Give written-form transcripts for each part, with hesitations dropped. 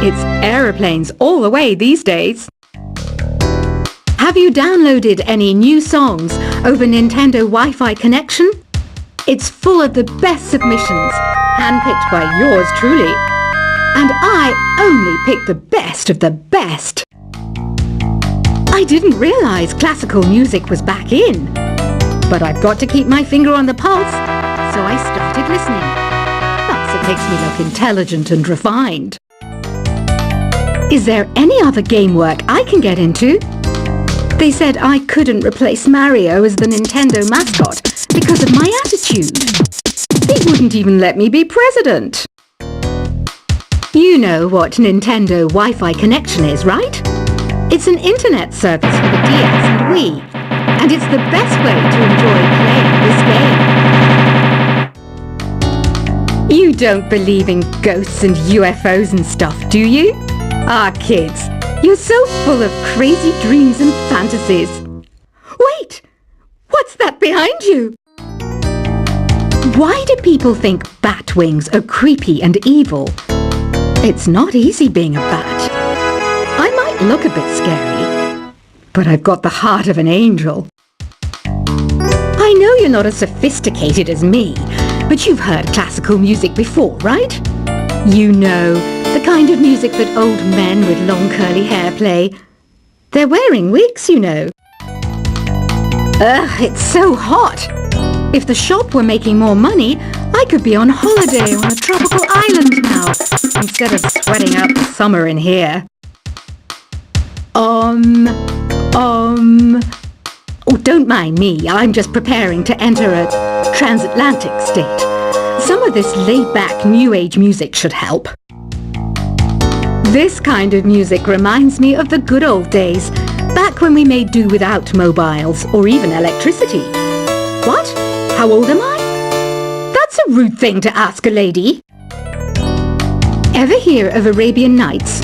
It's aeroplanes all the way these days. Have you downloaded any new songs over Nintendo Wi-Fi connection? It's full of the best submissions, handpicked by yours truly. And I only pick the best of the best. I didn't realize classical music was back in. But I've got to keep my finger on the pulse, so I started listening. Plus, it makes me look intelligent and refined. Is there any other game work I can get into? They said I couldn't replace Mario as the Nintendo mascot because of my attitude. They wouldn't even let me be president. You know what Nintendo Wi-Fi connection is, right? It's an internet service for the DS and Wii, and it's the best way to enjoy playing this game. You don't believe in ghosts and UFOs and stuff, do you? Ah, kids, you're so full of crazy dreams and fantasies. Wait! What's that behind you? Why do people think bat wings are creepy and evil? It's not easy being a bat. I might look a bit scary, but I've got the heart of an angel. I know you're not as sophisticated as me, but you've heard classical music before, right? You know, the kind of music that old men with long curly hair play. They're wearing wigs, you know. Ugh, it's so hot. If the shop were making more money, I could be on holiday on a tropical island now, instead of sweating out the summer in here. Oh, don't mind me. I'm just preparing to enter a transatlantic state. Some of this laid-back New Age music should help. This kind of music reminds me of the good old days, back when we made do without mobiles or even electricity. What? How old am I? That's a rude thing to ask a lady. Ever hear of Arabian Nights?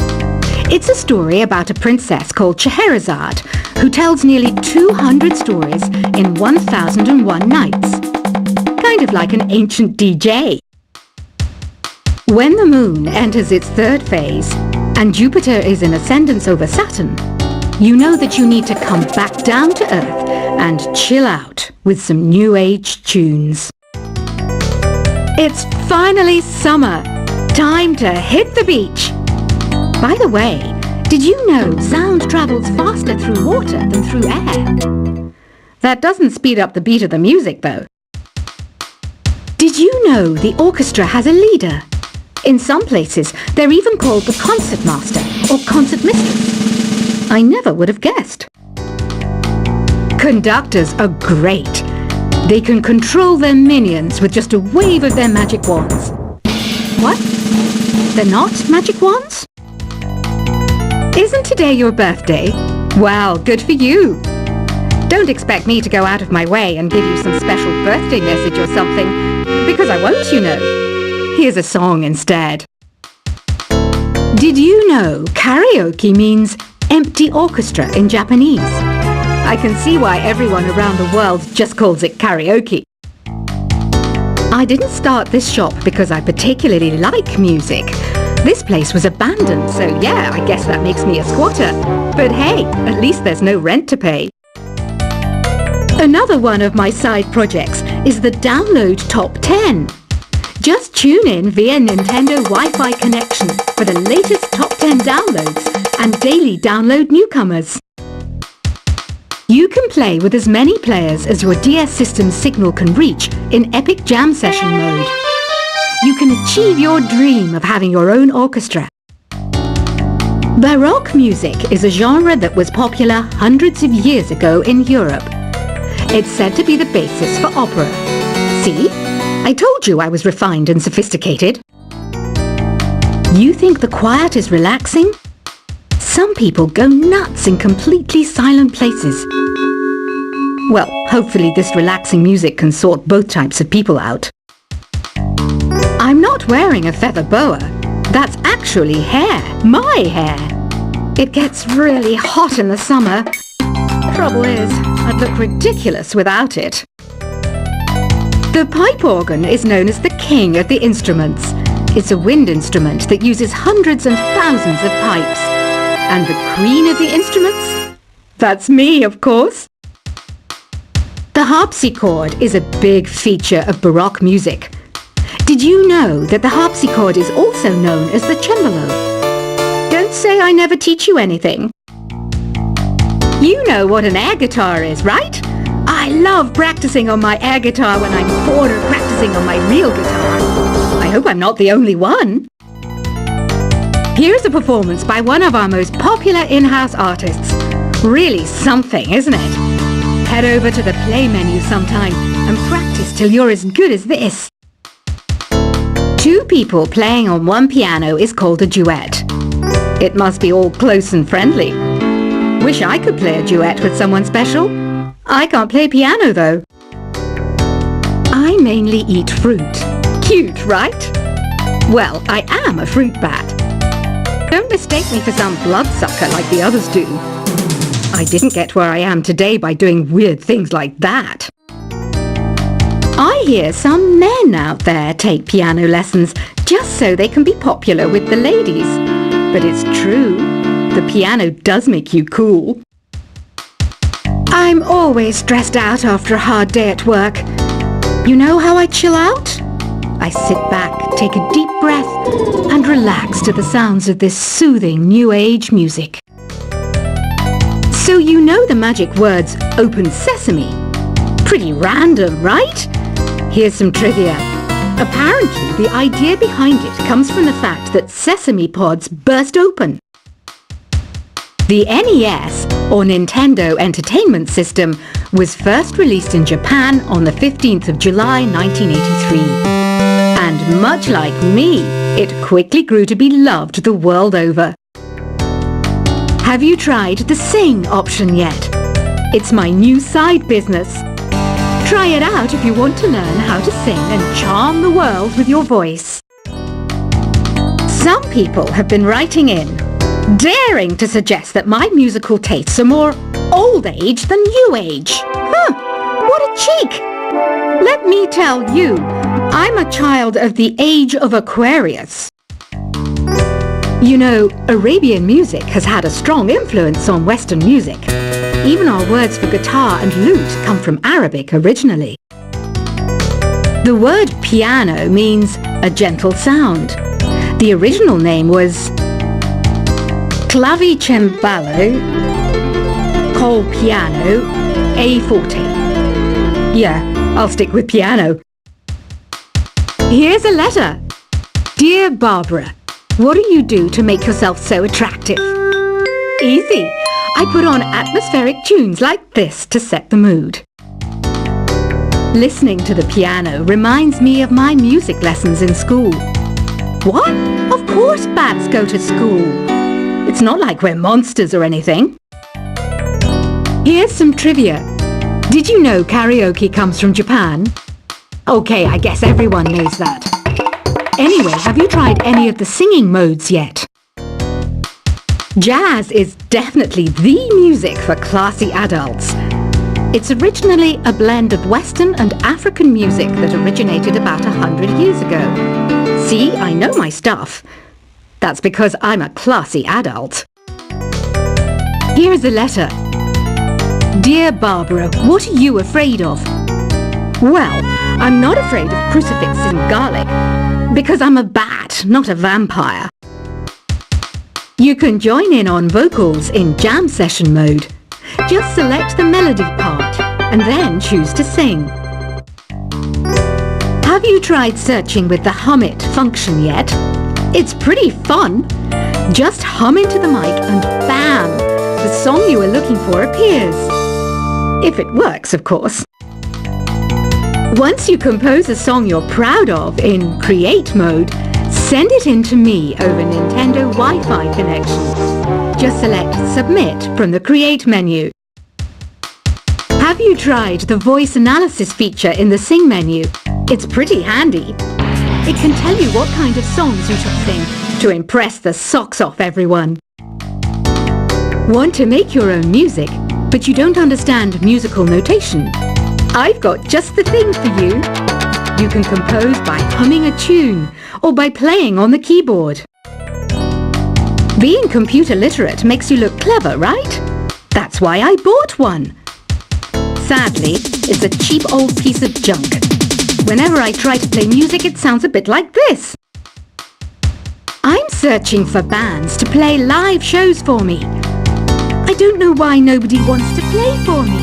It's a story about a princess called Scheherazade, who tells nearly 200 stories in 1001 nights. Kind of like an ancient DJ. When the moon enters its third phase, and Jupiter is in ascendance over Saturn, you know that you need to come back down to Earth and chill out with some New Age tunes. It's finally summer. Time to hit the beach. By the way, did you know sound travels faster through water than through air? That doesn't speed up the beat of the music, though. Did you know the orchestra has a leader? In some places, they're even called the concertmaster or concert mistress. I never would have guessed. Conductors are great. They can control their minions with just a wave of their magic wands. What? They're not magic wands? Isn't today your birthday? Well, good for you. Don't expect me to go out of my way and give you some special birthday message or something, because I won't, you know. Here's a song instead. Did you know karaoke means empty orchestra in Japanese? I can see why everyone around the world just calls it karaoke. I didn't start this shop because I particularly like music. This place was abandoned, so yeah, I guess that makes me a squatter. But hey, at least there's no rent to pay. Another one of my side projects is the Download Top 10. Just tune in via Nintendo Wi-Fi connection for the latest top 10 downloads and daily download newcomers. You can play with as many players as your DS system's signal can reach in Epic Jam Session mode. You can achieve your dream of having your own orchestra. Baroque music is a genre that was popular hundreds of years ago in Europe. It's said to be the basis for opera. See? I told you I was refined and sophisticated. You think the quiet is relaxing? Some people go nuts in completely silent places. Well, hopefully this relaxing music can sort both types of people out. I'm not wearing a feather boa. That's actually hair. My hair. It gets really hot in the summer. Trouble is, I'd look ridiculous without it. The pipe organ is known as the king of the instruments. It's a wind instrument that uses hundreds and thousands of pipes. And the queen of the instruments? That's me, of course. The harpsichord is a big feature of Baroque music. Did you know that the harpsichord is also known as the cembalo? Don't say I never teach you anything. You know what an air guitar is, right? I love practicing on my air guitar when I'm bored of practicing on my real guitar. I hope I'm not the only one. Here's a performance by one of our most popular in-house artists. Really something, isn't it? Head over to the play menu sometime and practice till you're as good as this. Two people playing on one piano is called a duet. It must be all close and friendly. Wish I could play a duet with someone special. I can't play piano though. I mainly eat fruit. Cute, right? Well, I am a fruit bat. Don't mistake me for some bloodsucker like the others do. I didn't get where I am today by doing weird things like that. I hear some men out there take piano lessons just so they can be popular with the ladies. But it's true, the piano does make you cool. I'm always stressed out after a hard day at work. You know how I chill out? I sit back, take a deep breath, and relax to the sounds of this soothing new age music. So you know the magic words "open sesame"? Pretty random, right? Here's some trivia. Apparently, the idea behind it comes from the fact that sesame pods burst open. The NES, or Nintendo Entertainment System, was first released in Japan on the 15th of July 1983. And much like me, it quickly grew to be loved the world over. Have you tried the Sing option yet? It's my new side business. Try it out if you want to learn how to sing and charm the world with your voice. Some people have been writing in, daring to suggest that my musical tastes are more old age than new age. What a cheek! Let me tell you, I'm a child of the age of Aquarius. You know, Arabian music has had a strong influence on Western music. Even our words for guitar and lute come from Arabic originally. The word piano means a gentle sound. The original name was clavicembalo col piano a forte. Yeah, I'll stick with piano. Here's a letter. Dear Barbara, what do you do to make yourself so attractive? Easy. I put on atmospheric tunes like this to set the mood. Listening to the piano reminds me of my music lessons in school. What? Of course bats go to school. It's not like we're monsters or anything. Here's some trivia. Did you know karaoke comes from Japan? Okay, I guess everyone knows that. Anyway, have you tried any of the singing modes yet? Jazz is definitely the music for classy adults. It's originally a blend of Western and African music that originated about 100 years ago. See, I know my stuff. That's because I'm a classy adult. Here's a letter. Dear Barbara, what are you afraid of? Well, I'm not afraid of crucifix and garlic, because I'm a bat, not a vampire. You can join in on vocals in jam session mode. Just select the melody part and then choose to sing. Have you tried searching with the Hum It function yet? It's pretty fun. Just hum into the mic and bam! The song you were looking for appears. If it works, of course. Once you compose a song you're proud of in Create mode, send it in to me over Nintendo Wi-Fi connection. Just select Submit from the Create menu. Have you tried the voice analysis feature in the Sing menu? It's pretty handy. It can tell you what kind of songs you should sing to impress the socks off everyone. Want to make your own music, but you don't understand musical notation? I've got just the thing for you. You can compose by humming a tune or by playing on the keyboard. Being computer literate makes you look clever, right? That's why I bought one. Sadly, it's a cheap old piece of junk. Whenever I try to play music, it sounds a bit like this. I'm searching for bands to play live shows for me. I don't know why nobody wants to play for me.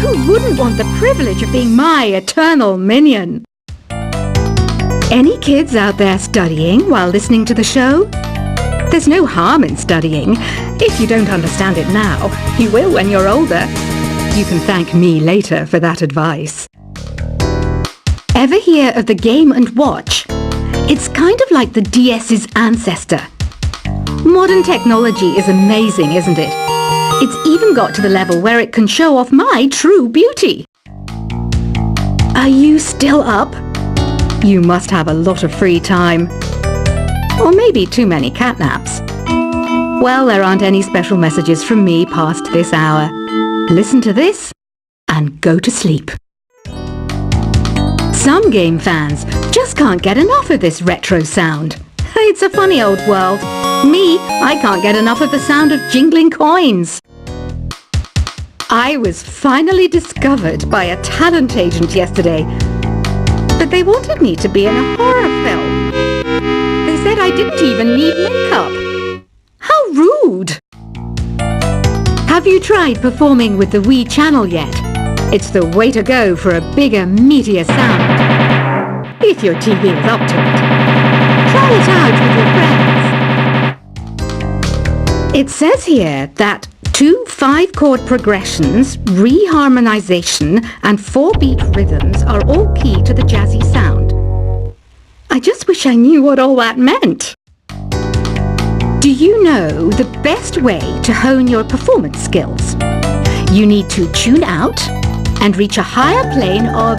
Who wouldn't want the privilege of being my eternal minion? Any kids out there studying while listening to the show? There's no harm in studying. If you don't understand it now, you will when you're older. You can thank me later for that advice. Ever hear of the Game & Watch? It's kind of like the DS's ancestor. Modern technology is amazing, isn't it? It's even got to the level where it can show off my true beauty. Are you still up? You must have a lot of free time. Or maybe too many catnaps. Well, there aren't any special messages from me past this hour. Listen to this and go to sleep. Some game fans just can't get enough of this retro sound. It's a funny old world. Me, I can't get enough of the sound of jingling coins. I was finally discovered by a talent agent yesterday, but they wanted me to be in a horror film. They said I didn't even need makeup. How rude! Have you tried performing with the Wii channel yet? It's the way to go for a bigger, meatier sound. If your TV is up to it. Try it out with your friends. It says here that 2 5-chord progressions, reharmonization, and 4-beat rhythms are all key to the jazzy sound. I just wish I knew what all that meant. Do you know the best way to hone your performance skills? You need to tune out and reach a higher plane of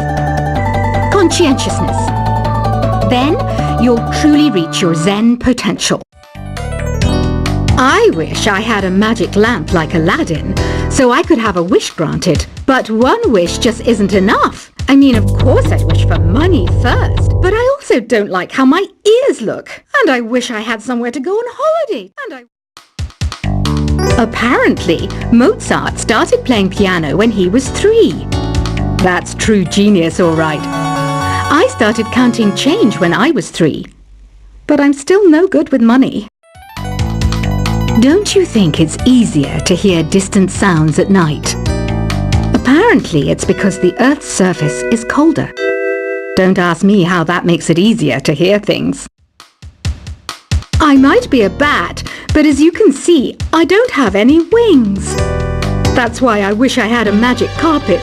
conscientiousness. Then you'll truly reach your Zen potential. I wish I had a magic lamp like Aladdin, so I could have a wish granted. But one wish just isn't enough. I mean, of course I'd wish for money first, but I also don't like how my ears look. And I wish I had somewhere to go on holiday. Apparently, Mozart started playing piano when he was 3. That's true genius, all right. I started counting change when I was 3. But I'm still no good with money. Don't you think it's easier to hear distant sounds at night? Apparently, it's because the Earth's surface is colder. Don't ask me how that makes it easier to hear things. I might be a bat, but as you can see, I don't have any wings. That's why I wish I had a magic carpet.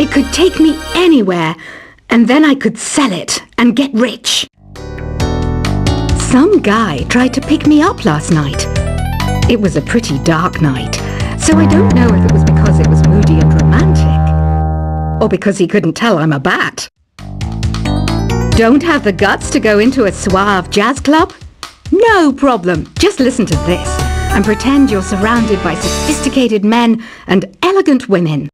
It could take me anywhere, and then I could sell it and get rich. Some guy tried to pick me up last night. It was a pretty dark night, so I don't know if it was because it was moody and romantic, or because he couldn't tell I'm a bat. Don't have the guts to go into a suave jazz club? No problem. Just listen to this and pretend you're surrounded by sophisticated men and elegant women.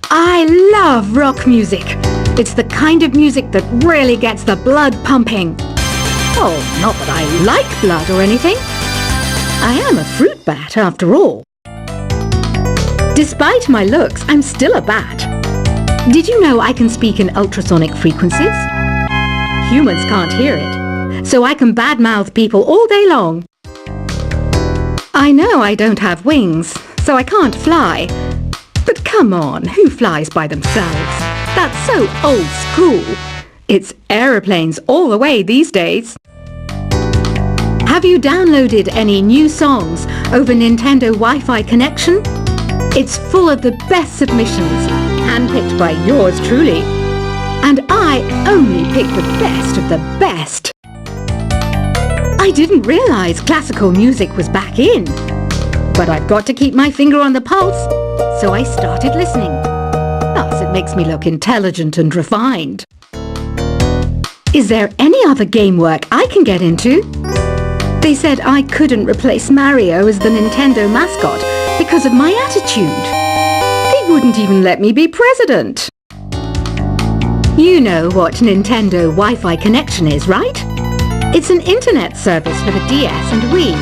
I love rock music. It's the kind of music that really gets the blood pumping. Oh, not that I like blood or anything. I am a fruit bat after all. Despite my looks, I'm still a bat. Did you know I can speak in ultrasonic frequencies? Humans can't hear it, so I can badmouth people all day long. I know I don't have wings, so I can't fly. But come on, who flies by themselves? That's so old school. It's aeroplanes all the way these days. Have you downloaded any new songs over Nintendo Wi-Fi connection? It's full of the best submissions, handpicked by yours truly. And I only pick the best of the best. I didn't realize classical music was back in. But I've got to keep my finger on the pulse, so I started listening. Thus, it makes me look intelligent and refined. Is there any other game work I can get into? They said I couldn't replace Mario as the Nintendo mascot because of my attitude. They wouldn't even let me be president. You know what Nintendo Wi-Fi connection is, right? It's an internet service for the DS and Wii,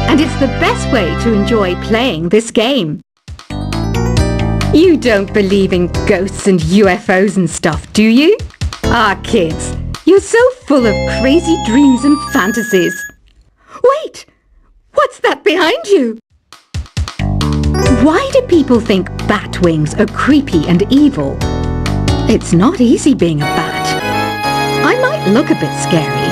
and it's the best way to enjoy playing this game. You don't believe in ghosts and UFOs and stuff, do you? Ah, kids, you're so full of crazy dreams and fantasies. Wait! What's that behind you? Why do people think bat wings are creepy and evil? It's not easy being a bat. I might look a bit scary,